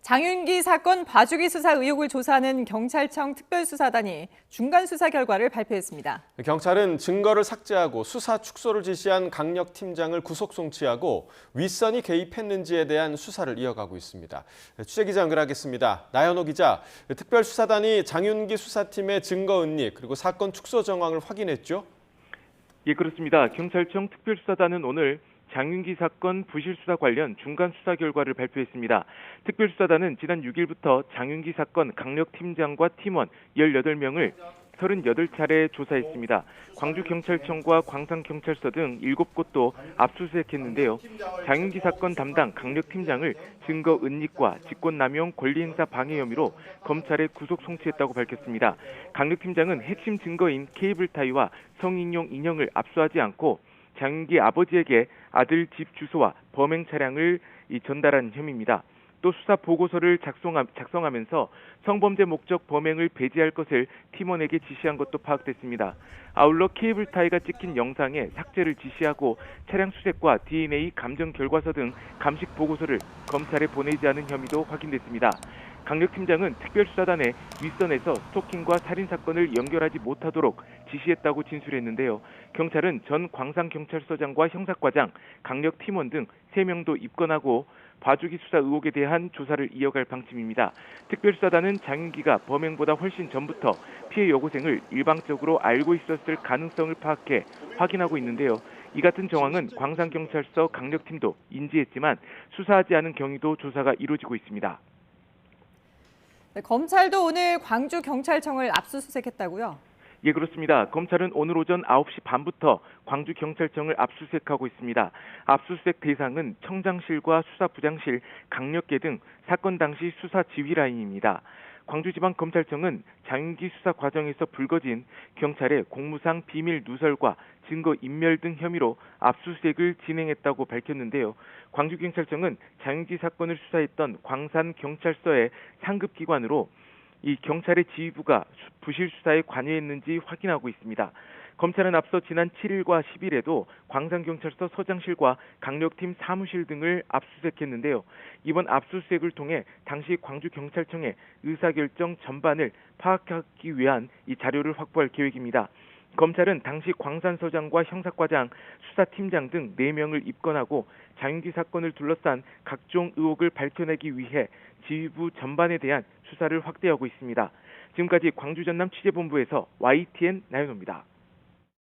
장윤기 사건 봐주기 수사 의혹을 조사하는 경찰청 특별수사단이 중간 수사 결과를 발표했습니다. 경찰은 증거를 삭제하고 수사 축소를 지시한 강력 팀장을 구속 송치하고 윗선이 개입했는지에 대한 수사를 이어가고 있습니다. 취재기자 연결하겠습니다. 나연호 기자, 특별수사단이 장윤기 수사팀의 증거 은닉 그리고 사건 축소 정황을 확인했죠? 예, 그렇습니다. 경찰청 특별수사단은 오늘 장윤기 사건 부실수사 관련 중간 수사 결과를 발표했습니다. 특별수사단은 지난 6일부터 장윤기 사건 강력팀장과 팀원 18명을 38차례 조사했습니다. 광주경찰청과 광산경찰서 등 7곳도 압수수색했는데요. 장윤기 사건 담당 강력팀장을 증거 은닉과 직권남용 권리행사 방해 혐의로 검찰에 구속 송치했다고 밝혔습니다. 강력팀장은 핵심 증거인 케이블 타이와 성인용 인형을 압수하지 않고 장윤기 아버지에게 아들 집 주소와 범행 차량을 전달한 혐의입니다. 또 수사 보고서를 작성하면서 성범죄 목적 범행을 배제할 것을 팀원에게 지시한 것도 파악됐습니다. 아울러 케이블 타이가 찍힌 영상의 삭제를 지시하고 차량 수색과 DNA 감정 결과서 등 감식 보고서를 검찰에 보내지 않은 혐의도 확인됐습니다. 강력팀장은 특별수사단의 윗선에서 스토킹과 살인사건을 연결하지 못하도록 지시했다고 진술했는데요. 경찰은 전 광산경찰서장과 형사과장, 강력팀원 등 3명도 입건하고 봐주기 수사 의혹에 대한 조사를 이어갈 방침입니다. 특별수사단은 장윤기가 범행보다 훨씬 전부터 피해 여고생을 일방적으로 알고 있었을 가능성을 파악해 확인하고 있는데요. 이 같은 정황은 광산경찰서 강력팀도 인지했지만 수사하지 않은 경위도 조사가 이루어지고 있습니다. 네, 검찰도 오늘 광주경찰청을 압수수색했다고요? 예, 그렇습니다. 검찰은 오늘 오전 9시 반부터 광주경찰청을 압수수색하고 있습니다. 압수수색 대상은 청장실과 수사부장실, 강력계 등 사건 당시 수사 지휘 라인입니다. 광주지방검찰청은 장윤기 수사 과정에서 불거진 경찰의 공무상 비밀 누설과 증거 인멸 등 혐의로 압수수색을 진행했다고 밝혔는데요. 광주경찰청은 장윤기 사건을 수사했던 광산경찰서의 상급기관으로 이 경찰의 지휘부가 부실 수사에 관여했는지 확인하고 있습니다. 검찰은 앞서 지난 7일과 10일에도 광산경찰서 서장실과 강력팀 사무실 등을 압수수색했는데요. 이번 압수수색을 통해 당시 광주경찰청의 의사결정 전반을 파악하기 위한 이 자료를 확보할 계획입니다. 검찰은 당시 광산서장과 형사과장, 수사팀장 등 4명을 입건하고 장윤기 사건을 둘러싼 각종 의혹을 밝혀내기 위해 지휘부 전반에 대한 수사를 확대하고 있습니다. 지금까지 광주 전남 취재본부에서 YTN 나연호입니다.